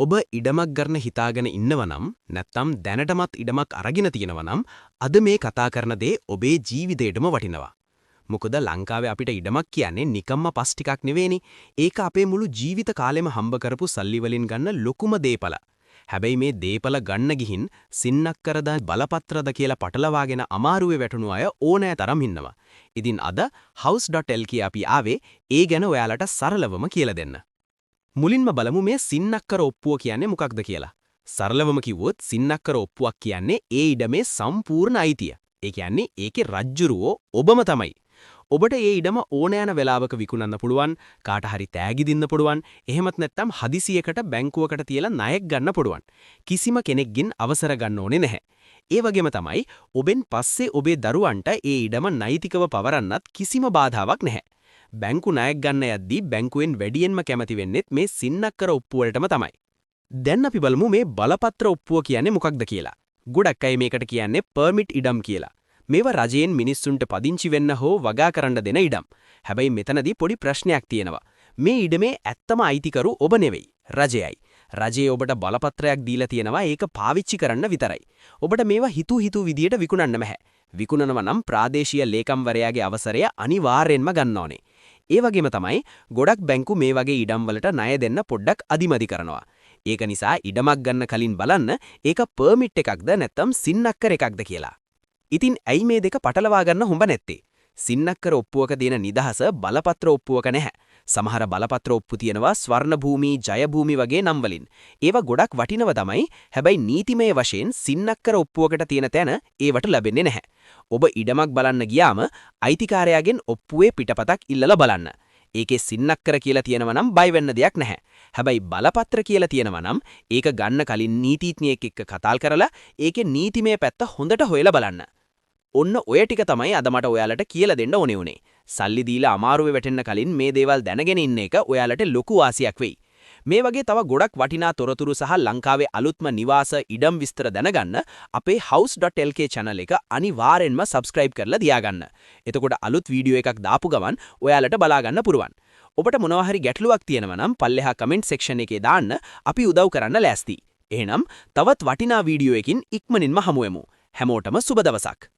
ඔබ ඉඩමක් ගන්න හිතාගෙන ඉන්නවනම් නැත්නම් දැනටමත් ඉඩමක් අරගෙන තියෙනවනම් අද මේ කතා කරන දේ ඔබේ ජීවිතේටම වටිනවා. මොකද ලංකාවේ අපිට ඉඩමක් කියන්නේ නිකම්ම පස් ටිකක් නෙවෙයිනේ. ඒක අපේ මුළු ජීවිත කාලෙම හම්බ කරපු සල්ලි වලින් ගන්න ලොකුම දේපල. හැබැයි මේ දේපල ගන්න ගිහින් සින්නක්කරද බලපත්‍රද කියලා පටලවාගෙන අමාරුවේ වැටුණු අය ඕනෑ තරම් ඉන්නවා. ඉතින් අද house.lk අපි ආවේ ඒ ගැන ඔයාලට සරලවම කියලා දෙන්න. මුලින්ම බලමු මේ සින්නක්කර ඔප්පුව කියන්නේ මොකක්ද කියලා. සරලවම කිව්වොත් සින්නක්කර ඔප්පුවක් කියන්නේ ඒ ඉඩමේ සම්පූර්ණ අයිතිය. ඒ කියන්නේ ඒකේ රජ්ජුරුවෝ ඔබම තමයි. ඔබට ඒ ඉඩම ඕන යන වෙලාවක විකුණන්න පුළුවන්, කාට හරි තෑගි දෙන්න පුළුවන්, එහෙමත් නැත්නම් හදිසියකට බැංකුවකට තියලා ණයක් ගන්න පුළුවන්. කිසිම කෙනෙක්ගෙන් අවසර ගන්න ඕනේ නැහැ. ඒ වගේම තමයි ඔබෙන් පස්සේ ඔබේ දරුවන්ට ඒ ඉඩම නෛතිකව පවරන්නත් කිසිම බාධාවක් නැහැ. බැංකු ණයක් ගන්න යද්දී බැංකුවෙන් වැඩියෙන්ම කැමති වෙන්නේත් මේ සින්නක්කර ඔප්පුව වලටම තමයි. දැන් අපි බලමු මේ බලපත්‍ර ඔප්පුව කියන්නේ මොකක්ද කියලා. ගොඩක් අය මේකට කියන්නේ පර්මිට් ඉඩම් කියලා. මේවා රජයෙන් මිනිස්සුන්ට පදිංචි වෙන්න හෝ වගා කරන්න දෙන ඉඩම්. හැබැයි මෙතනදී පොඩි ප්‍රශ්නයක් තියෙනවා. මේ ඉඩමේ ඇත්තම අයිතිකරු ඔබ නෙවෙයි, රජයයි. රජය ඔබට බලපත්‍රයක් දීලා තියෙනවා ඒක පාවිච්චි කරන්න විතරයි. ඔබට මේවා හිතු විදියට විකුණන්න බෑ. විකුණනවා නම් ප්‍රාදේශීය ලේකම්වරයාගේ අවසරය අනිවාර්යෙන්ම ගන්න ඕනේ. ඒ වගේම තමයි ගොඩක් බැංකු මේ වගේ ඉඩම් වලට ණය දෙන්න පොඩ්ඩක් අදිමදි කරනවා. ඒක නිසා ඉඩමක් ගන්න කලින් බලන්න ඒක පර්මිට් එකක්ද නැත්නම් සින්නක්කර එකක්ද කියලා. ඉතින් ඇයි මේ දෙක පටලවා ගන්න හොඹ නැත්තේ? සින්නක්කර ඔප්පුවක දෙන නිදහස බලපත්‍ර ඔප්පුවක නැහැ. සමහර බලපත්‍ර ඔප්පු තියෙනවා ස්වර්ණ භූමි, ජය භූමි වගේ නම් වලින්. ඒවා ගොඩක් වටිනව තමයි. හැබැයි නීතිමය වශයෙන් සින්නක්කර ඔප්පුවකට තියෙන තැන ඒවට ලැබෙන්නේ නැහැ. ඔබ ඉඩමක් බලන්න ගියාම අයිතිකාරයාගෙන් ඔප්පුවේ පිටපතක් ඉල්ලලා බලන්න. ඒකේ සින්නක්කර කියලා තියෙනවා නම් බය වෙන්න දෙයක් නැහැ. හැබැයි බලපත්‍ර කියලා තියෙනවා නම් ඒක ගන්න කලින් නීතිඥයෙක් එක්ක කතා කරලා ඒකේ නීතිමය පැත්ත හොඳට හොයලා බලන්න. ඔන්න ඔය ටික තමයි අද මට ඔයාලට කියලා දෙන්න ඕනේ උනේ. සල්ලි දීලා අමාරුවේ වැටෙන්න කලින් මේ දේවල් දැනගෙන ඉන්න එක ඔයාලට ලොකු වාසියක් වෙයි. මේ වගේ තව ගොඩක් වටිනා තොරතුරු සහ ලංකාවේ අලුත්ම නිවාස ඉඩම් විස්තර දැනගන්න අපේ house.lk channel එක අනිවාර්යෙන්ම subscribe කරලා තියාගන්න. එතකොට අලුත් වීඩියෝ එකක් දාපු ගමන් ඔයාලට බලා ගන්න පුරුවන්. ඔබට මොනවා හරි ගැටලුවක් තියෙනවා නම් පල්ලෙහා comment section එකේ දාන්න අපි උදව් කරන්න ලෑස්ති. එහෙනම් තවත් වටිනා වීඩියෝ එකකින් ඉක්මනින්ම හමු වෙමු. හැමෝටම සුබ දවසක්.